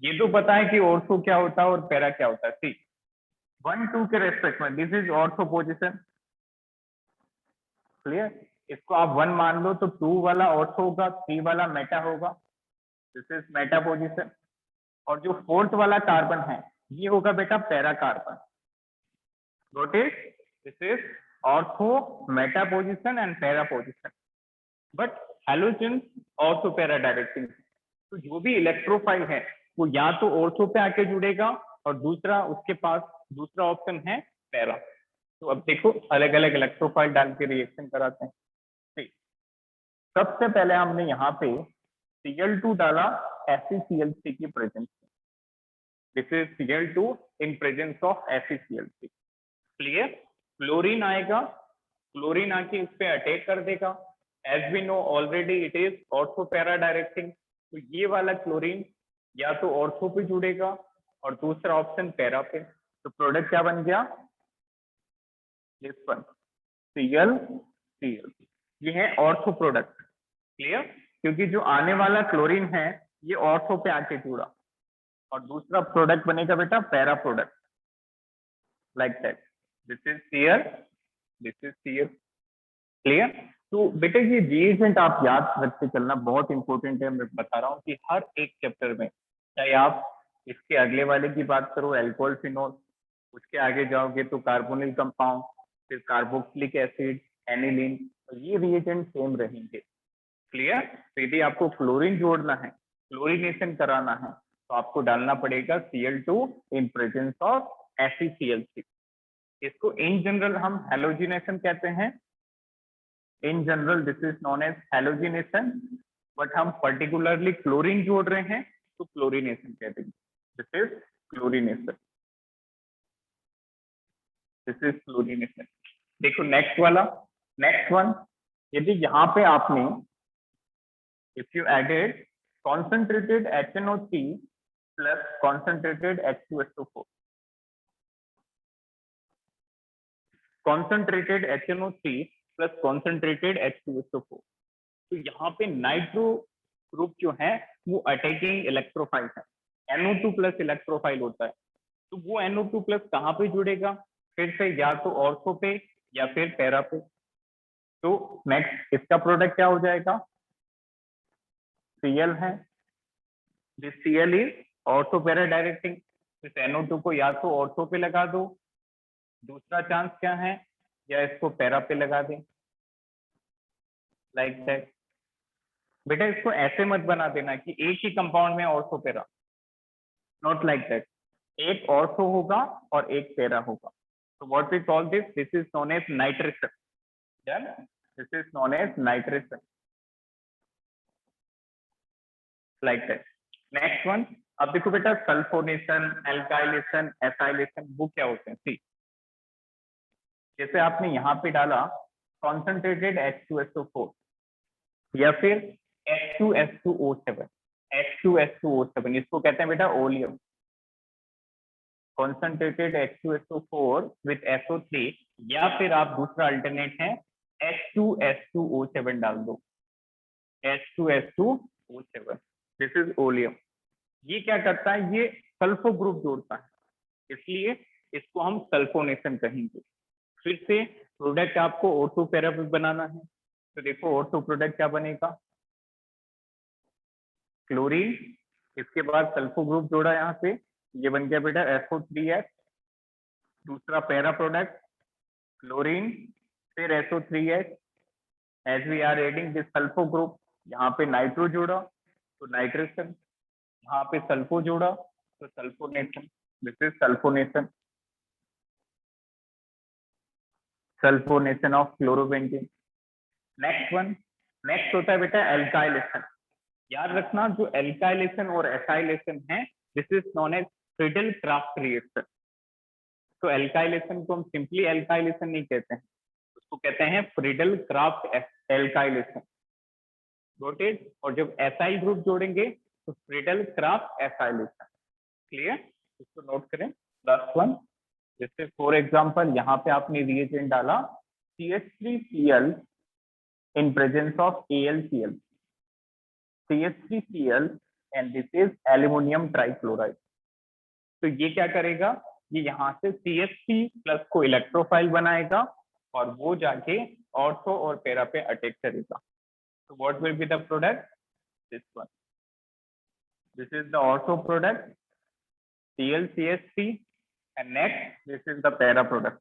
ये तो पता है कि ऑर्थो क्या होता है और पैरा क्या होता है। सी 1 2 के रेस्पेक्ट में this is ortho position. Clear? इसको आप 1 मान लो तो 2 वाला ऑर्थो होगा, 3 वाला मेटा होगा, दिस इज मेटा पोजीशन। और जो 4th वाला कार्बन है ये होगा बेटा para carbon. Got it? This is ortho meta position and para position. But halogens ortho para directing। तो जो भी इलेक्ट्रोफाइल है वो या तो ऑर्थो पे आके जुड़ेगा, और दूसरा उसके पास दूसरा ऑप्शन है पैरा। तो अब देखो अलग अलग इलेक्ट्रोफाइल डाल के रिएक्शन कराते हैं। ठीक, सबसे पहले हमने यहाँ पे Cl2 डाला FeCl3 की प्रेजेंस में। This is Cl2 in presence of FeCl3। Clear? Chlorine आएगा, क्लोरीन आके इस पे अटैक कर देगा। As we know already it is ortho para directing, तो ये वाला क्लोरीन या तो ऑर्थो पे जुड़ेगा और दूसरा ऑप्शन पैरा पे। तो प्रोडक्ट क्या बन गया? दिस वन Cl, ये है ऑर्थो प्रोडक्ट। क्लियर? क्योंकि जो आने वाला क्लोरीन है ये ऑर्थो पे आके जुड़ा, और दूसरा प्रोडक्ट बनेगा बेटा para product, like that. This is Cl, this is Cl। Clear? तो बेटा ये रिएजेंट आप याद रखते चलना बहुत इंपॉर्टेंट है। मैं बता रहा हूँ कि हर एक चैप्टर में, चाहे आप इसके अगले वाले की बात करो अल्कोहल फिनोल, उसके आगे जाओगे तो कार्बोनिल कंपाउंड, फिर कार्बोक्सिलिक एसिड, एनिलीन, तो ये रिएजेंट सेम रहेंगे। क्लियर? तो यदि आपको क्लोरीन जोड़ना है, क्लोरीनेशन कराना है, तो आपको डालना पड़ेगा Cl2 in presence of FeCl3। इसको इन जनरल हम हेलोजिनेशन कहते हैं। In general this is known as halogenation, but हम पर्टिकुलरली क्लोरीन जोड़ रहे हैं तो क्लोरीनेशन कहते हैं। This is chlorination, this is chlorination. देखो नेक्स्ट वाला, नेक्स्ट वन, यदि यहाँ पे आपने if you added concentrated HNO3 plus concentrated H2SO4, concentrated HNO3 plus concentrated H2SO4, तो यहाँ पे नाइट्रो ग्रुप जो है वो अटैकिंग इलेक्ट्रोफाइल है, NO2 प्लस इलेक्ट्रोफाइल होता है, तो वो NO2 प्लस कहाँ पे जुड़ेगा? फिर से या तो ऑर्थो पे या फिर पैरा पे। तो नेक्स्ट इसका प्रोडक्ट क्या हो जाएगा? Cl है, this Cl is ortho para directing, इस NO2 को या तो ऑर्थो पे लगा दो, दूसरा चांस क्या है, या इसको पैरा पे लगा दें, लाइक दैट। बेटा इसको ऐसे मत बना देना कि एक ही कंपाउंड में ortho para, not like that, एक ऑर्थो होगा और एक पैरा होगा। तो what we call this, this is known as nitration, this is known as nitration, like that. Next one, अब देखो बेटा सल्फोनेशन, एल्काइलेशन, एसाइलेशन वो क्या होते हैं? सी, जैसे आपने यहाँ पे डाला कॉन्सेंट्रेटेड H2SO4 या फिर H2S2O7, H2S2O7 इसको कहते हैं बेटा oleum. Concentrated H2SO4 with SO3, या फिर आप दूसरा अल्टरनेट है H2S2O7 डाल दो, H2S2O7, दिस इज ओलियम। ये क्या करता है? ये सल्फो ग्रुप जोड़ता है, इसलिए इसको हम सल्फोनेशन कहेंगे। फिर से प्रोडक्ट आपको O2 पैरा पे बनाना है, तो देखो O2 प्रोडक्ट क्या बनेगा? क्लोरीन, इसके बाद सल्फो ग्रुप जोड़ा यहाँ पे, ये बन गया बेटा SO3H, दूसरा पैरा प्रोडक्ट क्लोरीन, फिर SO3H, as we are adding this sulpho group, यहाँ पे नाइट्रो जोड़ा तो नाइट्रेशन, यहाँ पे सल्फो जोड़ा तो sulphonation, this is sulphonation, sulphonation of chlorobenzene. Next one, next होता है बेटा एल्काइलेशन। याद रखना जो एल्काइलेशन और एसाइलेशन है, this is known as Friedel Crafts reaction. तो एल्काइलेशन को हम सिंपली एल्काइलेशन नहीं कहते हैं, उसको कहते हैं Friedel craft alkylation, got it. और जब एसाइल ग्रुप जोड़ेंगे तो फ्रीडल क्राफ्ट एसाइलेशन। क्लियर? इसको नोट करें। लास्ट वन, जैसे फॉर एग्जांपल यहाँ पे आपने रिएजेंट डाला CH3Cl in presence of AlCl, CH3Cl and this is aluminum trichloride। तो ये क्या करेगा? ये यहाँ से CH3 प्लस को इलेक्ट्रोफाइल बनाएगा और वो जाके ऑर्थो और पैरा पे अटैक करेगा। तो what will be the product? This one, this is the ortho product ClCH3 and next this is the para product,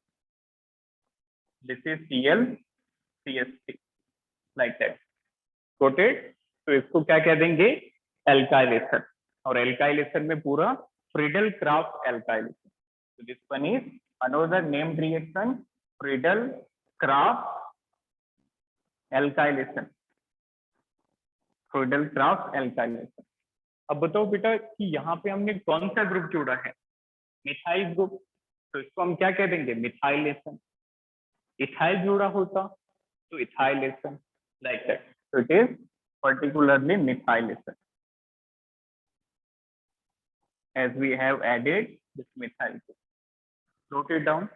this is ClCH3, like that, got it। तो इसको क्या कह देंगे? एल्काइलेशन। और एल्काइलेशन में पूरा फ्रीडल क्राफ्ट एल्काइलेशन, तो this one is another named reaction Friedel craft alkylation, Friedel craft alkylation. अब बताओ बेटा कि यहाँ पे हमने कौन सा ग्रुप जोड़ा है? मिथाइल ग्रुप, तो इसको हम क्या कह देंगे? मिथाइलेशन। इथाइल जोड़ा होता तो इथाइलेशन, like that, so it is particularly methylation as we have added this methyl group. Note it down.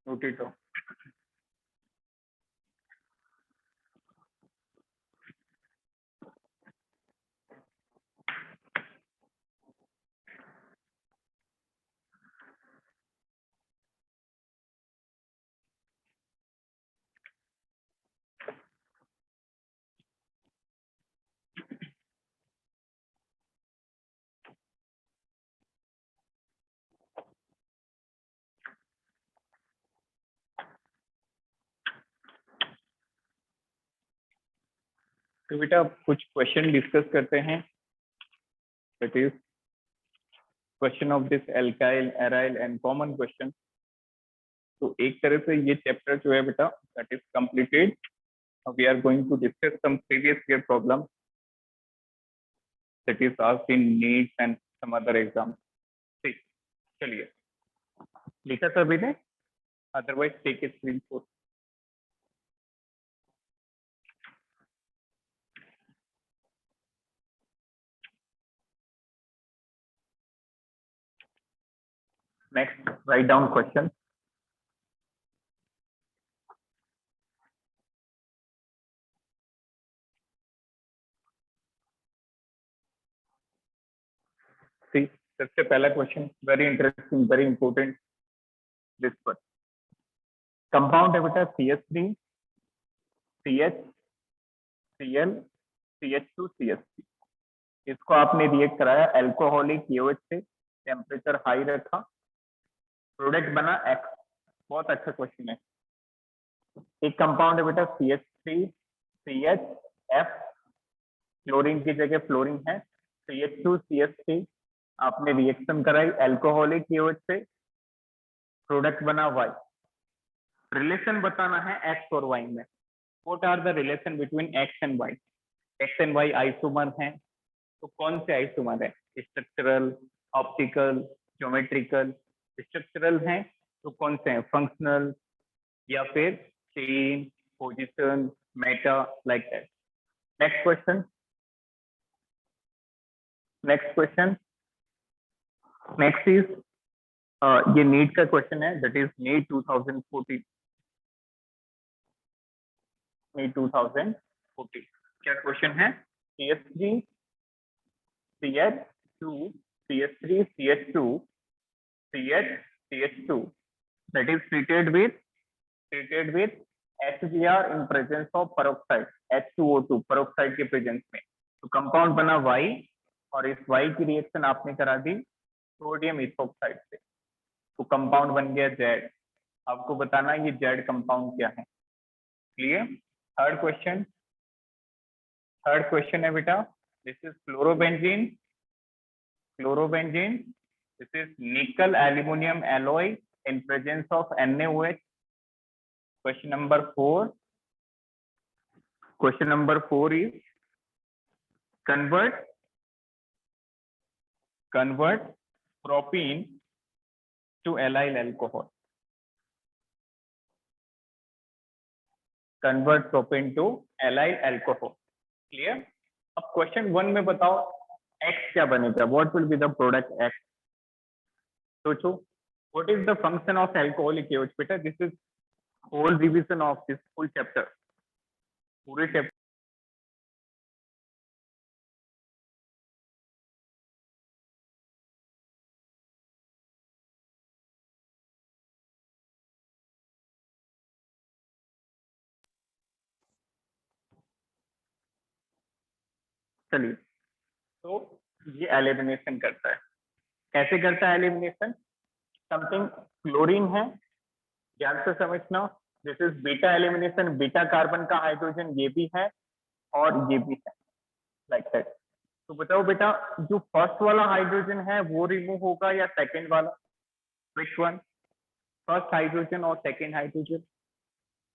Note it down. तो बेटा कुछ क्वेश्चन डिस्कस करते हैं, that is question of this alkyl aryl and common question. तो एक तरह से ये चैप्टर जो है बेटा that is completed. We are going to discuss some previous year problem that is asked in NEETs and some other exam. ठीक, चलिए लिखा सभी ने, otherwise take a screenshot. Next right down question. सी सबसे पहला question very interesting, very important. This one compound है बेटा CH3 CH Cl CH2 CH3। इसको आपने रिएक्ट कराया अल्कोहलिक KOH से, टेम्परेचर हाई रखा, प्रोडक्ट बना X। बहुत अच्छा क्वेश्चन है। एक कंपाउंड है बेटा CH3 CHF, क्लोरीन की जगह फ्लोरीन है, CH2 CH3। आपने रिएक्शन कराई अल्कोहलिक KOH से, प्रोडक्ट बना Y। रिलेशन बताना है X और Y में। What are the relation between X and Y? X and Y isomer हैं, तो कौन से आइसोमर है? Structural, optical, geometrical. स्ट्रक्चरल हैं तो कौन से हैं? फंक्शनल या फिर chain, position, Meta, like that. Next question, next question, next is ये नीट का क्वेश्चन है, दैट इज नीट 2014। नीट 2014 क्या क्वेश्चन है? CH3 CH2 CH3 CH2 CH CH2 that is treated with HBr in presence of peroxide H2O2 peroxide के प्रेजेंस में। तो कंपाउंड बना Y और इस Y की रिएक्शन आपने करा दी सोडियम इथोक्साइड से, तो कंपाउंड बन गया Z। आपको बताना ये Z कंपाउंड क्या है। Clear? Third question, third question है बेटा, this is chlorobenzene. Chlorobenzene, this is nickel aluminium alloy in presence of NaOH। Question number 4, question number 4 is convert propene to allyl alcohol। convert propane to allyl alcohol। clear? अब क्वेश्चन 1 में बताओ X क्या बनेगा? what will be the product X? सोचो, what is the function of alcoholic KOH? बेटा this is whole revision of this full chapter, पूरे चैप्टर। चलिए, तो ये एलिमिनेशन करता है। कैसे करता है एलिमिनेशन? समथिंग क्लोरीन है, ध्यान से समझना, this is beta elimination. Beta carbon का हाइड्रोजन ये भी है और ये भी है, लाइक दैट। तो बताओ बेटा, जो फर्स्ट वाला हाइड्रोजन है वो रिमूव होगा या सेकंड वाला? Which one? फर्स्ट हाइड्रोजन और सेकंड हाइड्रोजन?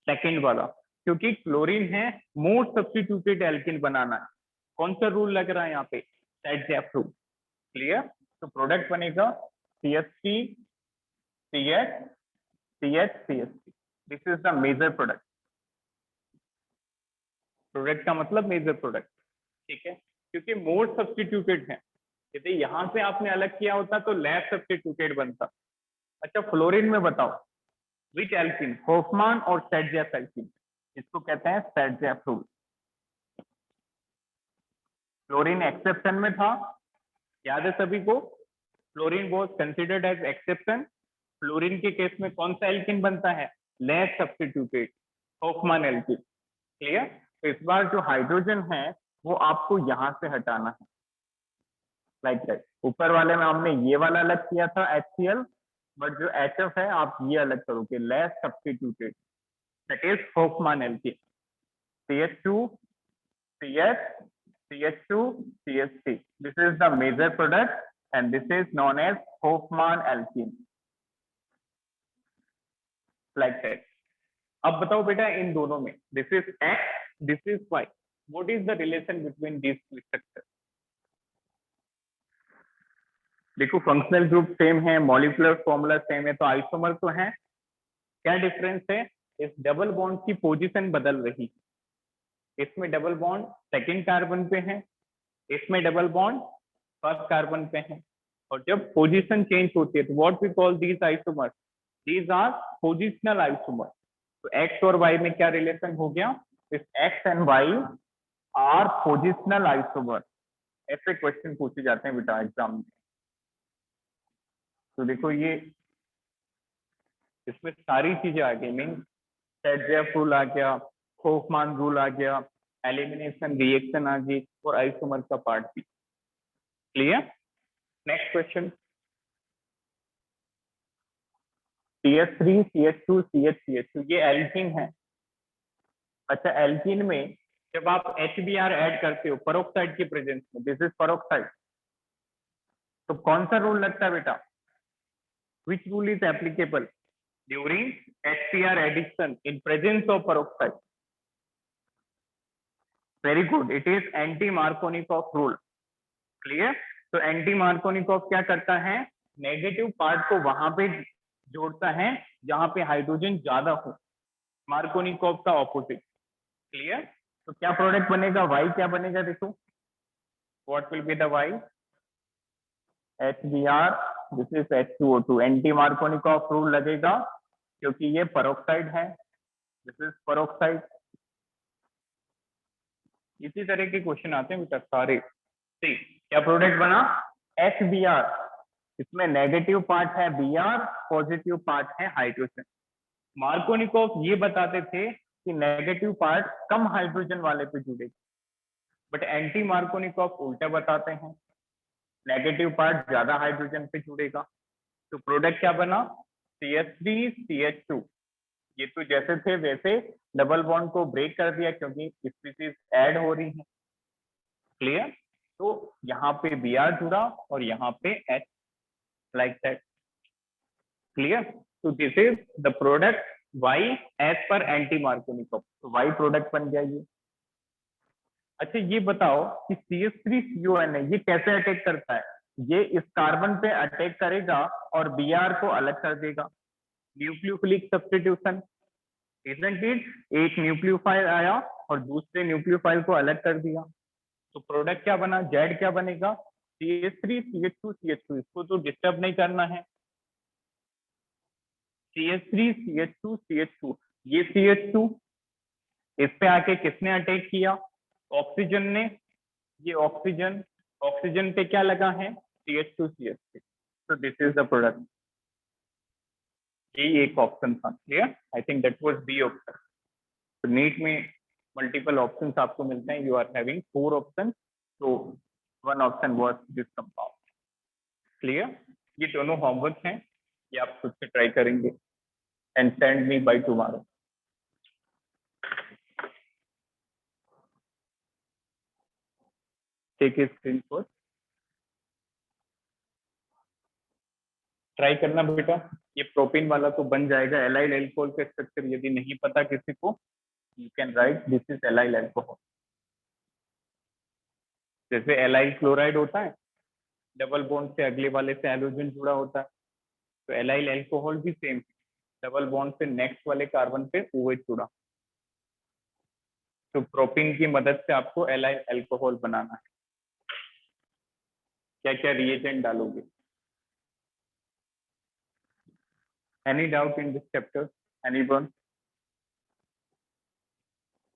सेकंड वाला, क्योंकि क्लोरीन है, मोर सब्स्टिट्यूटेड एल्किन बनाना है। कौन सा रूल लग रहा है यहाँ पे? सेट रूल। क्लियर? तो प्रोडक्ट बनेगा CH3 CH CH CH3। This is the major product. Product का मतलब मेजर प्रोडक्ट, ठीक है, क्योंकि मोर सब्स्टिट्यूटेड है। यदि यहाँ से आपने अलग किया होता तो लेस सब्स्टिट्यूटेड बनता। अच्छा, फ्लोरीन में बताओ विच एल्किन, होफमान और सेट एल्किन? इसको कहते हैं सेट रूल। फ्लोरीन एक्सेप्शन में था, याद है सभी को? Fluorine was considered as exception. Fluorine के केस में कौन सा एल्किन बनता है? Less substituted, Hofmann alkene. Clear? तो इस बार जो हाइड्रोजन है वो आपको यहां से हटाना है, लाइक दैट। ऊपर वाले में हमने ये वाला अलग किया था HCl, बट जो HF है आप ये अलग करोगे, less substituted, that is Hofmann alkene. CH2 CH, CH2, CH3. This is the major product and this is known as Hofmann alkene. Like that. अब बताओ बेटा इन दोनों में this is X, this is Y. What is the relation between these two structures? देखो फंक्शनल ग्रुप सेम है, मॉलिक्यूलर फॉर्मूला सेम है, तो आइसोमर तो है। क्या डिफरेंस है? इस डबल बॉन्ड की पोजीशन बदल रही है। इसमें डबल बॉन्ड सेकंड कार्बन पे है, इसमें डबल बॉन्ड फर्स्ट कार्बन पे है। और जब पोजीशन चेंज होती है तो what we call these isomer? These are positional isomer. तो एक्स और वाई में क्या रिलेशन हो गया? इस X and Y are positional isomer. ऐसे क्वेश्चन पूछे जाते हैं बेटा एग्जाम में। तो देखो ये इसमें सारी चीजें आ गई, मीन सेट रूल आ गया, होफमान रूल आ गया, एलिमिनेशन रिएक्शन आ गई और आइसोमर का पार्ट भी clear. Next question, CH3, CH2, CH2 ये एल्कीन है। अच्छा एल्कीन में जब आप HBr ऐड करते हो पेरोक्साइड की प्रेजेंस में, दिस इज पेरोक्साइड, तो कौन सा रूल लगता है बेटा? Which rule is applicable during HBr addition in presence of peroxide? Very good, it is anti Markovnikov rule. Clear. तो एंटी मार्कोनिकॉफ क्या करता है? नेगेटिव पार्ट को वहां पे जोड़ता है जहां पे हाइड्रोजन ज्यादा हो, मार्कोनिकॉफ का ऑपोजिट। क्लियर। तो क्या प्रोडक्ट बनेगा? वाई क्या बनेगा? देखो what will be the Y? HBr, दिस इज H2O2। एंटी मार्कोनिकॉफ रूल लगेगा क्योंकि ये पेरोक्साइड है, दिस इज पेरोक्साइड। इसी तरह के क्वेश्चन आते हैं बेटा सारे। ठीक, क्या प्रोडक्ट बना? HBr, इसमें नेगेटिव पार्ट है Br, पॉजिटिव पार्ट है हाइड्रोजन। मार्कोनिकॉफ ये बताते थे कि नेगेटिव पार्ट कम हाइड्रोजन वाले पे जुड़ेगा, बट एंटी मार्कोनिकॉफ उल्टा बताते हैं, नेगेटिव पार्ट ज्यादा हाइड्रोजन पे जुड़ेगा। तो प्रोडक्ट क्या बना? CH3, CH2। ये तो जैसे थे वैसे डबल बॉन्ड को ब्रेक कर दिया क्योंकि स्पीसीज ऐड हो रही है। क्लियर। तो यहाँ पे Br जुड़ा और यहाँ पे H, like that. Clear? So this is the product Y as per anti Markovnikov. तो Y प्रोडक्ट बन गया ये। अच्छा ये बताओ कि CH3CON है, ये कैसे अटैक करता है? ये इस कार्बन पे अटैक करेगा और Br को अलग कर देगा। Nucleophilic substitution, isn't it? एक न्यूक्लियोफाइल आया और दूसरे न्यूक्लियोफाइल को अलग कर दिया। तो प्रोडक्ट क्या बना? Z क्या बनेगा? CH3, CH2, CH2। इसको तो डिस्टर्ब नहीं करना है। CH3, CH2, CH2, ये CH2, इस पे आके किसने अटैक किया? ऑक्सीजन ने। ये ऑक्सीजन, ऑक्सीजन पे क्या लगा है? CH2, CH3। तो दिस इज द प्रोडक्ट। ये एक ऑप्शन था। Clear? I think that was B option. तो नीट में मल्टीपल ऑप्शंस आपको मिलते हैं, यू आर हैविंग 4 ऑप्शन, तो one option was this compound. Clear? ये दोनों होमवर्क हैं, ये आप खुद से ट्राई करेंगे and send me by tomorrow. Take a screenshot. Try करना बेटा, ये प्रोपीन वाला तो बन जाएगा। एलाइल एल्कोहल का स्ट्रक्चर यदि नहीं पता किसी को, you can write this is allyl alcohol. जैसे एलाइल क्लोराइड होता है, डबल बॉन्ड से अगले वाले से हाइड्रोजन जुड़ा होता है, तो एलाइल एल्कोहल भी सेम, डबल बॉन्ड से नेक्स्ट वाले कार्बन पे OH जुड़ा। तो प्रोपीन की मदद से आपको एलाइल एल्कोहल बनाना है। क्या क्या रिएजेंट डालोगे? Any doubt in this chapter? Anyone?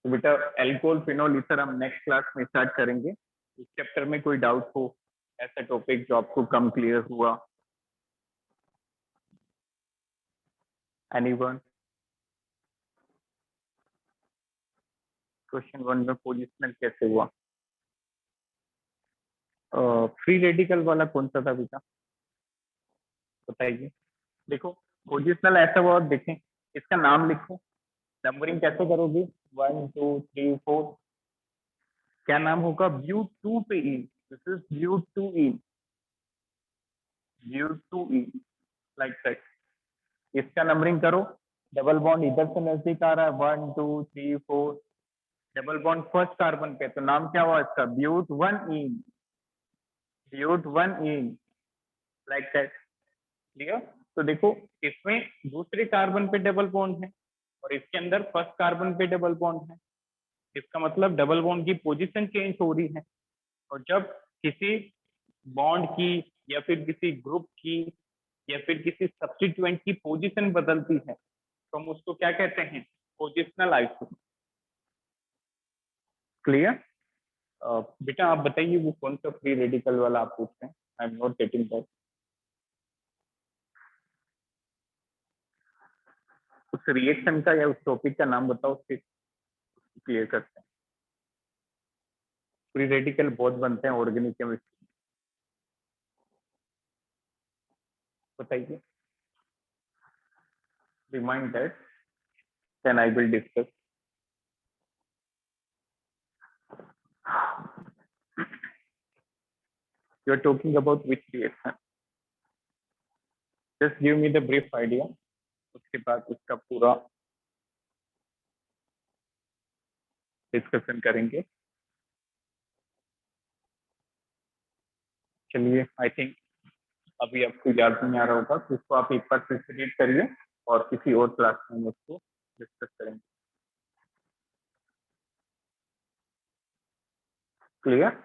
तो बेटा एल्कोहल फिनोल ईथर हम नेक्स्ट क्लास में स्टार्ट करेंगे। इस चैप्टर में कोई डाउट हो, ऐसा टॉपिक जो आपको कम क्लियर हुआ? एनीवन? क्वेश्चन 1 में पोजिशनल कैसे हुआ? फ्री रेडिकल वाला कौन सा था बेटा, बताइए। देखो पोजिशनल ऐसा हुआ, देखें इसका नाम लिखो, नंबरिंग कैसे करोगे? 1 2 3 4, क्या नाम होगा? ब्यूटूपीन। This is butyne, butyne, like that. इसका नंबरिंग करो। डबल बॉन्ड इधर से नजदीक आ रहा है, 1 2 3 4। डबल बॉन्ड फर्स्ट कार्बन पे, तो नाम क्या हुआ इसका? Bute one ene, bute one ene, like that. Clear? तो देखो, इसमें दूसरे कार्बन पे डबल बॉन्ड है और इसके अंदर फर्स्ट कार्बन पे डबल बॉन्ड है। इसका मतलब डबल बॉन्ड की पोजीशन चेंज हो रही है। और जब किसी बॉन्ड की या फिर किसी ग्रुप की या फिर किसी सब्स्टिट्यूएंट की पोजीशन बदलती है तो हम उसको क्या कहते हैं? Positional isotope. क्लियर? बेटा आप बताइए, वो कौन सा फ्री रेडिकल वाला आप पूछ रहे हैं? I am not getting that. उस रिएक्शन का या उस टॉपिक का नाम बताओ, फिर क्लियर करते हैं। फ्री रेडिकल बहुत बनते हैं ऑर्गेनिक केमिस्ट्री, बताइए। Remind that, then I will discuss. You are talking about which reaction? Just give me the brief idea, उसके बाद उसका पूरा डिस्कशन करेंगे। चलिए, आई थिंक अभी आपको याद नहीं आ रहा होगा तो इसको आप एक बार फिर से रीड करिए और किसी और क्लास में हम उसको डिस्कस करेंगे। Clear?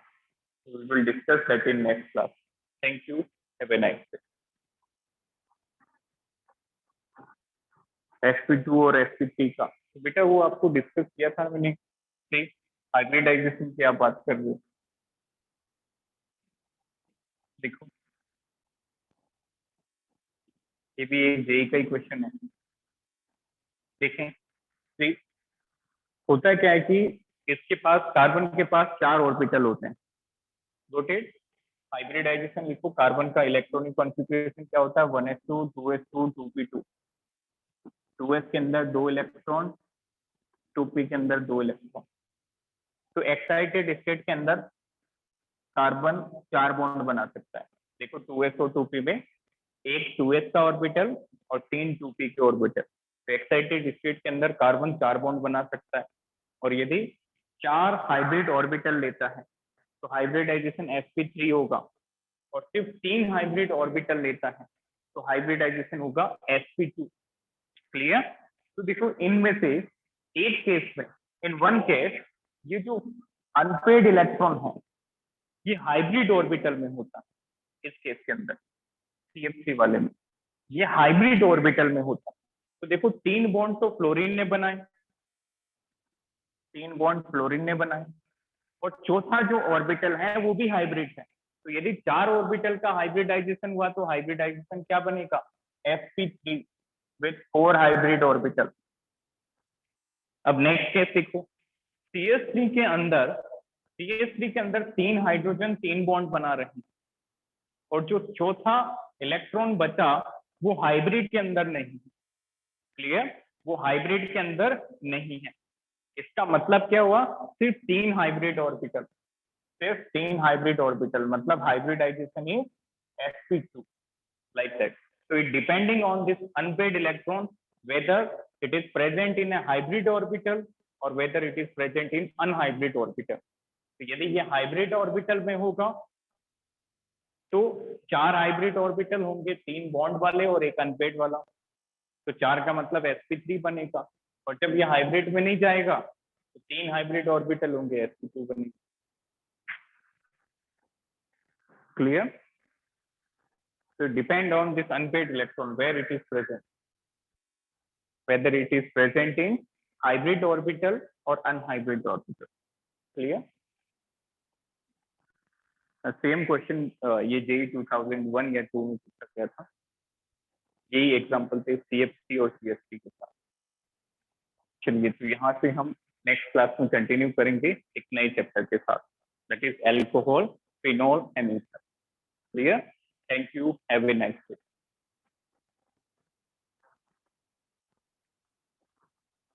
We will discuss that in next class. Thank you. Have a nice day. sp2 और sp3 का तो बेटा वो आपको डिस्कस किया था मैंने। हाइब्रिडाइजेशन की आप बात कर रहे हो। देखो, ये भी एक जेई का ही क्वेश्चन है। देखें, ठीक, होता क्या है कि इसके पास, कार्बन के पास 4 ऑर्बिटल होते हैं, रोटेट। हाइब्रिडाइजेशन लिखो, कार्बन का इलेक्ट्रॉनिक कॉन्फ़िगरेशन क्या होता है? 1s2 2s2 2p2। 2s के अंदर 2 इलेक्ट्रॉन, 2p के अंदर 2 इलेक्ट्रॉन। तो एक्साइटेड स्टेट के अंदर कार्बन 4 बॉन्ड बना सकता है। देखो, 2s और 2p में एक 2s का ऑर्बिटल और 3 2p के ऑर्बिटल। तो एक्साइटेड स्टेट के अंदर कार्बन 4 बॉन्ड बना सकता है। और यदि 4 हाइब्रिड ऑर्बिटल लेता है तो हाइब्रिडाइजेशन sp3 होगा। और सिर्फ 3 हाइब्रिड ऑर्बिटल लेता है तो हाइब्रिडाइजेशन होगा sp2। क्लियर? तो देखो, इनमें से एक केस में, इन वन केस, ये जो अनपेड इलेक्ट्रॉन है ये हाइब्रिड ऑर्बिटल में होता है। इस केस के अंदर CF3 वाले में ये हाइब्रिड ऑर्बिटल में होता है। तो देखो, 3 बॉन्ड तो फ्लोरीन ने बनाए, 3 बॉन्ड फ्लोरीन ने बनाए, और चौथा जो ऑर्बिटल है वो भी हाइब्रिड है। तो यदि 4 ऑर्बिटल का हाइब्रिडाइजेशन हुआ तो हाइब्रिडाइजेशन क्या बनेगा? sp3 with 4 hybrid orbital. अब नेक्स्ट केस देखो, CS3 के अंदर, CS3 के अंदर 3 हाइड्रोजन 3 बॉन्ड बना रहे हैं और जो चौथा इलेक्ट्रॉन बचा वो हाइब्रिड के अंदर नहीं है। क्लियर? वो हाइब्रिड के अंदर नहीं है। इसका मतलब क्या हुआ? सिर्फ 3 हाइब्रिड ऑर्बिटल, सिर्फ 3 हाइब्रिड ऑर्बिटल, मतलब hybridisation is sp2, like that. So it depending on this unpaired electron whether it is present in a hybrid orbital or whether it is present in unhybrid orbital. तो यदि ये हाइब्रिड ऑर्बिटल में होगा तो 4 हाइब्रिड ऑर्बिटल होंगे, 3 बॉन्ड वाले और एक अनपेड वाला। तो 4 का मतलब sp3 बनेगा। और जब ये हाइब्रिड में नहीं जाएगा तो 3 हाइब्रिड ऑर्बिटल होंगे, sp2 बनेगा। Clear? So depend on this unpaired electron where it is present, whether it is present in hybrid orbital or unhybrid orbital. Clear? Same question ये जेई 2001 या 2 में पूछा गया था। यही एग्जांपल थे CF3 और CF3 के साथ। चलिए, तो यहाँ से हम नेक्स्ट क्लास में कंटिन्यू करेंगे एक नए चैप्टर के साथ, that is alcohol, phenol and ether. Clear? Thank you, have a nice day.